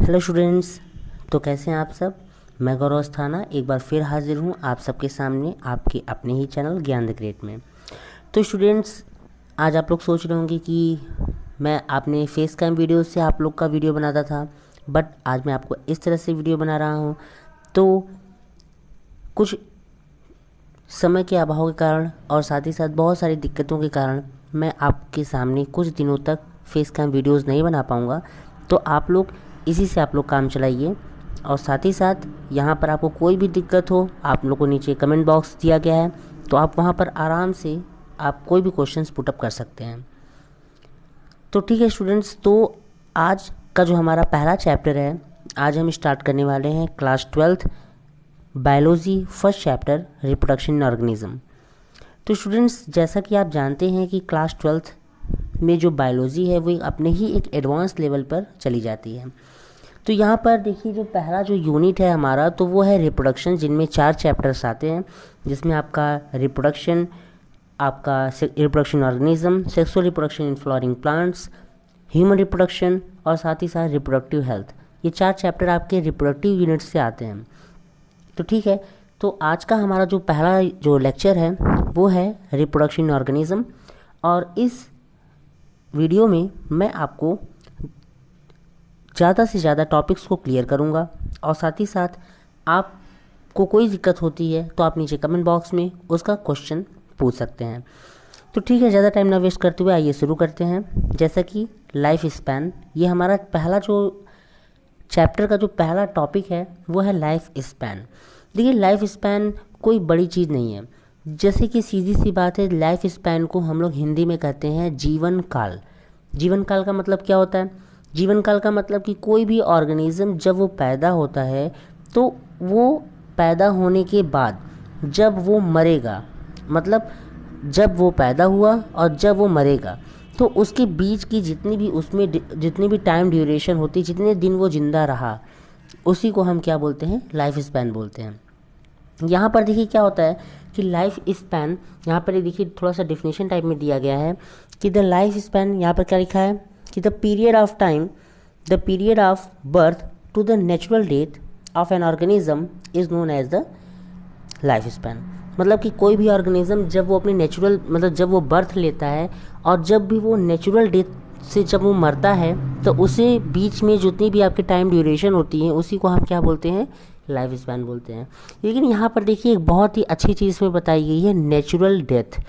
Hello students. तो कैसे हैं आप सब। मैं गौरव अस्थाना एक बार फिर हाजिर हूं आप सबके सामने आपके अपने ही चैनल ज्ञान द ग्रेट में। तो स्टूडेंट्स, आज आप लोग सोच रहे होंगे कि मैं आपने फेस कैम वीडियो से आप लोग का वीडियो बनाता था, बट आज मैं आपको इस तरह से वीडियो बना रहा हूं। तो कुछ समय के अभाव के कारण और साथ ही साथ बहुत सारी दिक्कतों के कारण मैं आपके सामने कुछ दिनों तक फेस कैम वीडियोज़ नहीं बना पाऊँगा। तो आप लोग इसी से आप लोग काम चलाइए, और साथ ही साथ यहाँ पर आपको कोई भी दिक्कत हो, आप लोग को नीचे कमेंट बॉक्स दिया गया है, तो आप वहाँ पर आराम से आप कोई भी क्वेश्चंस पुटअप कर सकते हैं। तो ठीक है स्टूडेंट्स, तो आज का जो हमारा पहला चैप्टर है, आज हम स्टार्ट करने वाले हैं class 12th biology first chapter reproduction in organism. तो स्टूडेंट्स, जैसा कि आप जानते हैं कि क्लास 12th में जो बायोलॉजी है वो अपने ही एक एडवांस लेवल पर चली जाती है। तो यहाँ पर देखिए, जो पहला जो यूनिट है हमारा, तो वो है रिप्रोडक्शन, जिनमें 4 चैप्टर्स आते हैं, जिसमें आपका रिप्रोडक्शन, आपका reproduction organism, sexual reproduction in flooring plants, human reproduction और साथ ही साथ रिप्रोडक्टिव हेल्थ। ये 4 चैप्टर आपके रिप्रोडक्टिव यूनिट से आते हैं। तो ठीक है, तो आज का हमारा जो पहला जो लेक्चर है वो है रिप्रोडक्शन इन ऑर्गेनिज्म, और इस वीडियो में मैं आपको ज़्यादा से ज़्यादा टॉपिक्स को क्लियर करूंगा, और साथ ही साथ आपको कोई दिक्कत होती है तो आप नीचे कमेंट बॉक्स में उसका क्वेश्चन पूछ सकते हैं। तो ठीक है, ज़्यादा टाइम ना वेस्ट करते हुए आइए शुरू करते हैं। जैसा कि लाइफ स्पैन, ये हमारा पहला जो चैप्टर का जो पहला टॉपिक है वो है लाइफ स्पैन। देखिए, लाइफ स्पैन कोई बड़ी चीज़ नहीं है। जैसे कि सीधी सी बात है, लाइफ स्पैन को हम लोग हिंदी में कहते हैं जीवन काल। जीवन काल का मतलब क्या होता है? जीवन काल का मतलब कि कोई भी ऑर्गेनिज्म जब वो पैदा होता है, तो वो पैदा होने के बाद जब वो मरेगा, मतलब जब वो पैदा हुआ और जब वो मरेगा, तो उसके बीच की जितनी भी टाइम ड्यूरेशन होती है, जितने दिन वो ज़िंदा रहा, उसी को हम क्या बोलते हैं? लाइफ स्पैन बोलते हैं। यहाँ पर देखिए क्या होता है कि लाइफ स्पैन, यहाँ पर देखिए थोड़ा सा डेफिनेशन टाइप में दिया गया है कि द लाइफ स्पैन, यहाँ पर क्या लिखा है कि the period of birth to the natural death of an organism is known as the life span. मतलब कि कोई भी ऑर्गेनिज्म जब वो अपनी नेचुरल, मतलब जब वो बर्थ लेता है और जब भी वो नेचुरल डेथ से जब वो मरता है, तो उसे बीच में जितनी भी आपकी टाइम ड्यूरेशन होती है, उसी को हम क्या बोलते हैं? लाइफ स्पैन बोलते हैं। लेकिन यहाँ पर देखिए एक बहुत ही अच्छी चीज़ में बताई गई है, नेचुरल डेथ।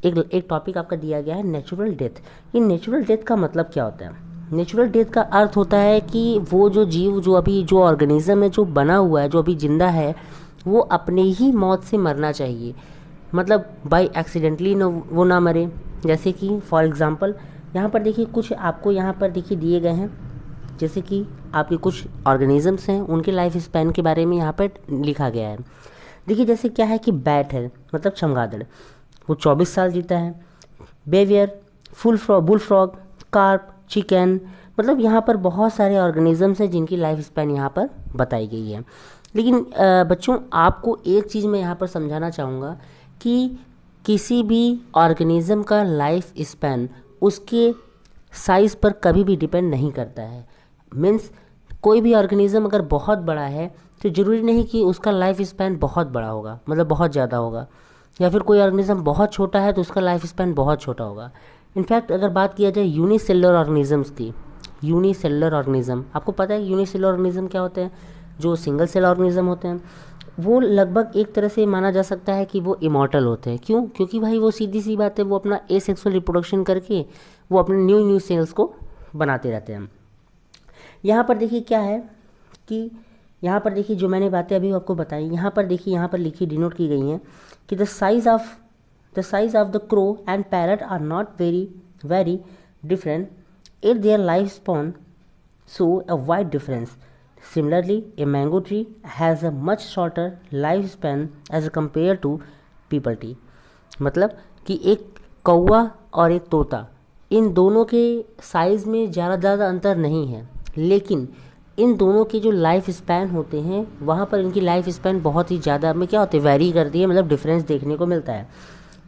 एक टॉपिक आपका दिया गया है नेचुरल डेथ। ये नेचुरल डेथ का मतलब क्या होता है? नेचुरल डेथ का अर्थ होता है कि वो जो जीव, जो अभी जो ऑर्गेनिज्म है, जो बना हुआ है, जो अभी जिंदा है, वो अपने ही मौत से मरना चाहिए। मतलब बाय एक्सीडेंटली वो ना मरे। जैसे कि फॉर एग्जांपल यहाँ पर देखिए कुछ आपको यहाँ पर देखिए दिए गए हैं, जैसे कि आपके कुछ ऑर्गेनिजम्स हैं, उनके लाइफ स्पैन के बारे में यहाँ पर लिखा गया है। देखिए जैसे क्या है कि बैट है, मतलब चमगादड़, वो 24 साल जीता है। बेवियर, बुल फ्रॉग, कार्प, चिकन, मतलब यहाँ पर बहुत सारे ऑर्गेनिजम्स हैं जिनकी लाइफ स्पैन यहाँ पर बताई गई है। लेकिन बच्चों, आपको एक चीज़ मैं यहाँ पर समझाना चाहूँगा कि किसी भी ऑर्गेनिज्म का लाइफ स्पैन उसके साइज़ पर कभी भी डिपेंड नहीं करता है। मीन्स कोई भी ऑर्गेनिज्म अगर बहुत बड़ा है तो ज़रूरी नहीं कि उसका लाइफ स्पैन बहुत बड़ा होगा, मतलब बहुत ज़्यादा होगा, या फिर कोई ऑर्गेनिज्म बहुत छोटा है तो उसका लाइफ स्पैन बहुत छोटा होगा। इनफैक्ट अगर बात किया जाए यूनिसेलुलर ऑर्गेनिजम्स की, यूनिसेलुलर ऑर्गेनिज्म, आपको पता है यूनिसेलुलर ऑर्गेनिज्म क्या होते हैं? जो सिंगल सेल ऑर्गेनिज्म होते हैं, वो लगभग एक तरह से माना जा सकता है कि वो इमॉर्टल होते हैं। क्यों? क्योंकि भाई वो सीधी सी बात है, वो अपना एसेक्सुअल रिप्रोडक्शन करके वो अपने न्यू सेल्स को बनाते रहते हैं। यहाँ पर देखिए क्या है कि यहाँ पर देखिए जो मैंने बातें अभी आपको बताई, यहाँ पर देखिए, यहाँ पर लिखी डिनोट की गई हैं कि the size of the crow and parrot are not very different in their life span, so a wide difference. Similarly, a mango tree has a much shorter lifespan as compared to people tree। मतलब कि एक कौवा और एक तोता, इन दोनों के size में ज़्यादा अंतर नहीं है, लेकिन इन दोनों के जो लाइफ स्पैन होते हैं वहाँ पर इनकी लाइफ स्पैन बहुत ही ज़्यादा में क्या होती है? वेरी करती है, मतलब डिफरेंस देखने को मिलता है।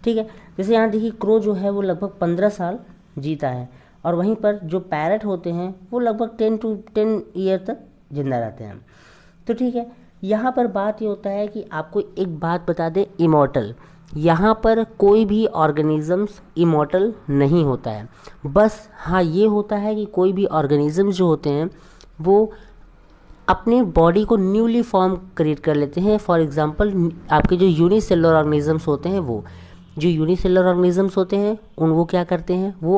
ठीक है, जैसे यहाँ देखिए क्रो जो है वो लगभग 15 साल जीता है, और वहीं पर जो पैरट होते हैं वो लगभग 10 ईयर तक जिंदा रहते हैं। तो ठीक है, यहाँ पर बात ये होता है कि आपको एक बात बता दें, इमॉर्टल, यहाँ पर कोई भी ऑर्गेनिजम्स इमॉर्टल नहीं होता है। बस हाँ ये होता है कि कोई भी ऑर्गेनिजम्स जो होते हैं वो अपने बॉडी को न्यूली फॉर्म क्रिएट कर लेते हैं। फॉर एग्जांपल आपके जो यूनिसेलुलर ऑर्गेनिजम्स होते हैं, वो जो यूनिसेलुलर ऑर्गेनिजम्स होते हैं वो क्या करते हैं, वो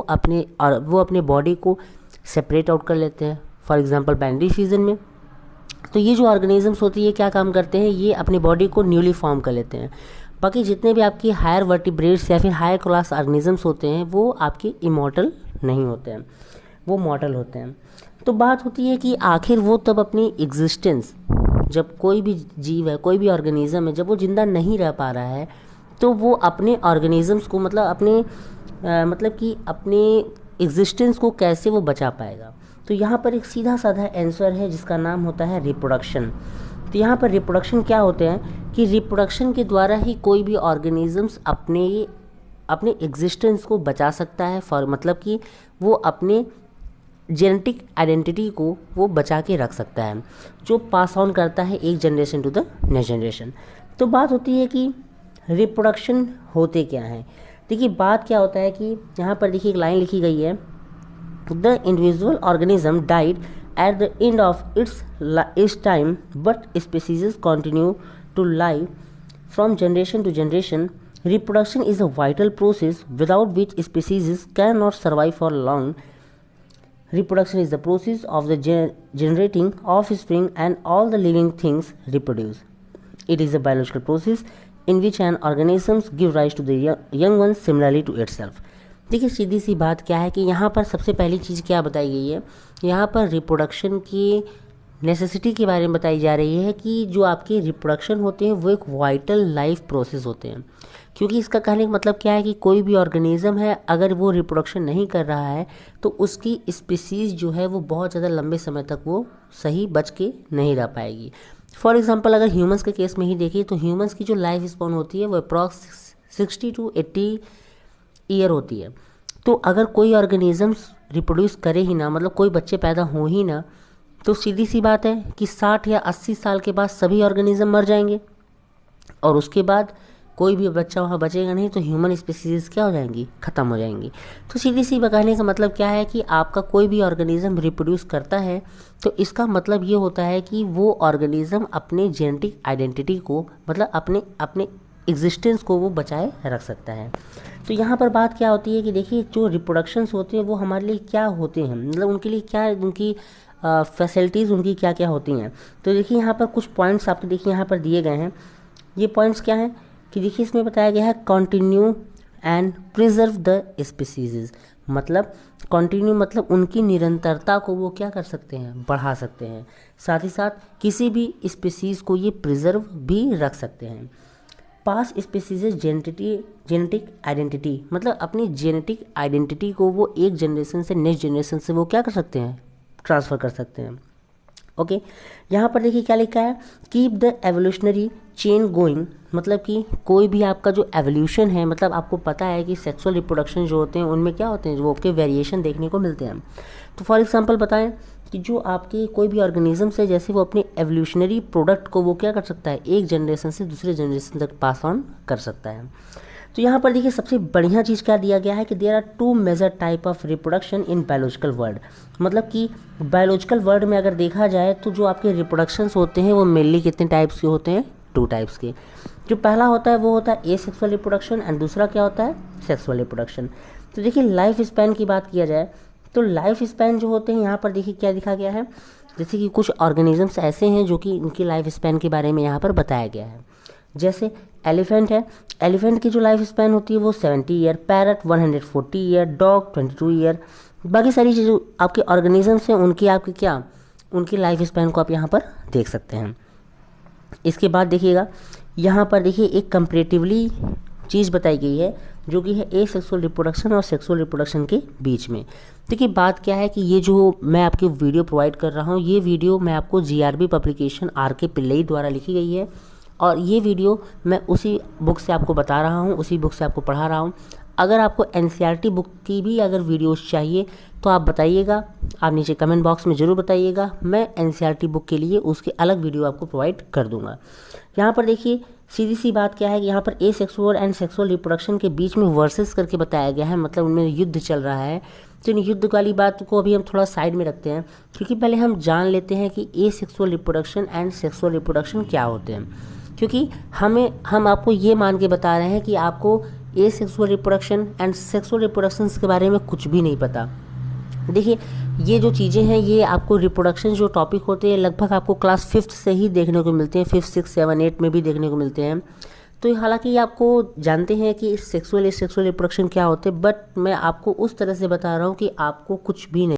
अपने बॉडी को सेपरेट आउट कर लेते हैं। फॉर एग्जांपल बाइनरी फिजन में तो ये जो ऑर्गेनिजम्स होती है क्या काम करते हैं, ये अपनी बॉडी को न्यूली फॉर्म कर लेते हैं। बाकी जितने भी आपकी हायर वर्टिब्रेट्स या फिर हायर क्लास ऑर्गेनिजम्स होते हैं वो आपके इमॉर्टल नहीं होते हैं, वो मॉर्टल होते हैं। तो बात होती है कि आखिर वो तब अपनी एग्जिस्टेंस, जब कोई भी जीव है, कोई भी ऑर्गेनिज्म है, जब वो जिंदा नहीं रह पा रहा है तो वो अपने ऑर्गेनिजम्स को मतलब कि अपने एग्जिस्टेंस को कैसे वो बचा पाएगा। तो यहाँ पर एक सीधा साधा आंसर है जिसका नाम होता है रिप्रोडक्शन। तो यहाँ पर रिप्रोडक्शन क्या होते हैं कि रिप्रोडक्शन के द्वारा ही कोई भी ऑर्गेनिजम्स अपने एग्जिस्टेंस को बचा सकता है। मतलब कि वो अपने जेनेटिक आइडेंटिटी को वो बचा के रख सकता है, जो पास ऑन करता है एक generation to the next generation. तो बात होती है कि रिप्रोडक्शन होते क्या हैं। देखिए बात क्या होता है कि यहाँ पर देखिए एक लाइन लिखी गई है, the individual organism died at the end of its time but species continue to live from generation to generation. Reproduction is a vital process without which species can not survive for long. Reproduction is the process of the generating offspring and all the living things reproduce. It is a biological process in which an organism give rise to the young ones similarly to itself. देखिए सीधी सी बात क्या है कि यहाँ पर सबसे पहली चीज़ क्या बताई गई है, यहाँ पर रिप्रोडक्शन की नेसेसिटी के बारे में बताई जा रही है कि जो आपके रिप्रोडक्शन होते हैं वो एक वाइटल लाइफ प्रोसेस होते हैं। क्योंकि इसका कहने का मतलब क्या है कि कोई भी ऑर्गेनिज्म है अगर वो रिप्रोडक्शन नहीं कर रहा है तो उसकी स्पीसीज़ जो है वो बहुत ज़्यादा लंबे समय तक वो सही बच के नहीं रह पाएगी। फॉर एग्जांपल अगर ह्यूमंस के केस में ही देखिए तो ह्यूमंस की जो लाइफ स्पैन होती है वो अप्रॉक्स 60 to 80 ईयर होती है। तो अगर कोई ऑर्गेनिजम्स रिप्रोड्यूस करे ही ना, मतलब कोई बच्चे पैदा हो ही ना, तो सीधी सी बात है कि 60 या 80 साल के बाद सभी ऑर्गेनिज्म मर जाएंगे और उसके बाद कोई भी बच्चा वहाँ बचेगा नहीं, तो ह्यूमन स्पीसीज क्या हो जाएंगी, ख़त्म हो जाएंगी। तो सीधी सी कहने का मतलब क्या है कि आपका कोई भी ऑर्गेनिज्म रिप्रोड्यूस करता है तो इसका मतलब ये होता है कि वो ऑर्गेनिज्म अपने जेनेटिक आइडेंटिटी को, मतलब अपने एग्जिस्टेंस को वो बचाए रख सकता है। तो यहाँ पर बात क्या होती है कि देखिए जो रिप्रोडक्शंस होते हैं वो हमारे लिए क्या होते हैं, मतलब उनके लिए क्या, उनकी फैसिलिटीज़ उनकी क्या क्या होती हैं। तो देखिए यहाँ पर कुछ पॉइंट्स आपको देखिए यहाँ पर दिए गए हैं। ये पॉइंट्स क्या हैं कि देखिए इसमें बताया गया है continue and preserve the species. मतलब कंटिन्यू मतलब उनकी निरंतरता को वो क्या कर सकते हैं, बढ़ा सकते हैं। साथ ही साथ किसी भी स्पीसीज को ये प्रिजर्व भी रख सकते हैं। पास स्पीसीज जेनेटिक आइडेंटिटी, मतलब अपनी जेनेटिक आइडेंटिटी को वो एक जनरेशन से नेक्स्ट जनरेशन से वो क्या कर सकते हैं, ट्रांसफ़र कर सकते हैं। ओके यहाँ पर देखिए क्या लिखा है, keep the evolutionary chain going. मतलब कि कोई भी आपका जो एवोल्यूशन है, मतलब आपको पता है कि सेक्सुअल रिप्रोडक्शन जो होते हैं उनमें क्या होते हैं, वो आपके वेरिएशन देखने को मिलते हैं। तो फॉर एग्जांपल बताएं कि जो आपके कोई भी ऑर्गेनिज्म है, जैसे वो अपने एवोल्यूशनरी प्रोडक्ट को वो क्या कर सकता है, एक जनरेशन से दूसरे जनरेशन तक पास ऑन कर सकता है। तो यहाँ पर देखिए सबसे बढ़िया चीज़ क्या दिया गया है कि there are 2 major type of reproduction in biological world. मतलब कि बायोलॉजिकल वर्ल्ड में अगर देखा जाए तो जो आपके रिप्रोडक्शंस होते हैं वो मेनली कितने टाइप्स के होते हैं, 2 टाइप्स के। जो पहला होता है वो होता है एसेक्सुअल रिप्रोडक्शन एंड दूसरा क्या होता है, सेक्सुअल रिप्रोडक्शन। तो देखिए लाइफ स्पैन की बात किया जाए तो लाइफ स्पैन जो होते हैं यहाँ पर देखिए क्या लिखा गया है, जैसे कि कुछ ऑर्गेनिजम्स ऐसे हैं जो कि इनकी लाइफ स्पैन के बारे में यहाँ पर बताया गया है। जैसे एलिफेंट है, एलिफेंट की जो लाइफ स्पैन होती है वो 70 year, parrot 140 year, dog 22 year. बाकी सारी चीज़ें आपके ऑर्गेनिजम्स हैं उनकी लाइफ स्पैन को आप यहाँ पर देख सकते हैं। इसके बाद देखिएगा यहाँ पर देखिए एक कंपैरेटिवली चीज़ बताई गई है जो कि है एसेक्सुअल रिप्रोडक्शन और सेक्सुअल रिप्रोडक्शन के बीच में। देखिए बात क्या है कि ये जो मैं आपकी वीडियो प्रोवाइड कर रहा हूँ, ये वीडियो मैं आपको GRB पब्लिकेशन RK पिल्लई द्वारा लिखी गई है और ये वीडियो मैं उसी बुक से आपको बता रहा हूँ, उसी बुक से आपको पढ़ा रहा हूँ। अगर आपको एनसीईआरटी बुक की भी अगर वीडियोस चाहिए तो आप बताइएगा, आप नीचे कमेंट बॉक्स में ज़रूर बताइएगा, मैं एनसीईआरटी बुक के लिए उसके अलग वीडियो आपको प्रोवाइड कर दूंगा। यहाँ पर देखिए सीधी सी बात क्या है कि यहाँ पर एसेक्सुअल एंड सेक्सुअल रिप्रोडक्शन के बीच में वर्सेस करके बताया गया है, मतलब उनमें युद्ध चल रहा है। तो इन युद्ध वाली बात को अभी हम थोड़ा साइड में रखते हैं, क्योंकि पहले हम जान लेते हैं कि asexual reproduction and sexual reproduction क्या होते हैं। क्योंकि हम आपको ये मान के बता रहे हैं कि आपको asexual reproduction and sexual reproduction के बारे में कुछ भी नहीं पता। देखिए ये जो चीज़ें हैं ये आपको रिप्रोडक्शन जो टॉपिक होते हैं लगभग आपको क्लास 5th से ही देखने को मिलते हैं, 5th 6th 7 8 में भी देखने को मिलते हैं। तो हालांकि ये आपको जानते हैं कि सेक्सुअल रिप्रोडक्शन क्या होते हैं, बट मैं आपको उस तरह से बता रहा हूँ कि आपको कुछ भी नहीं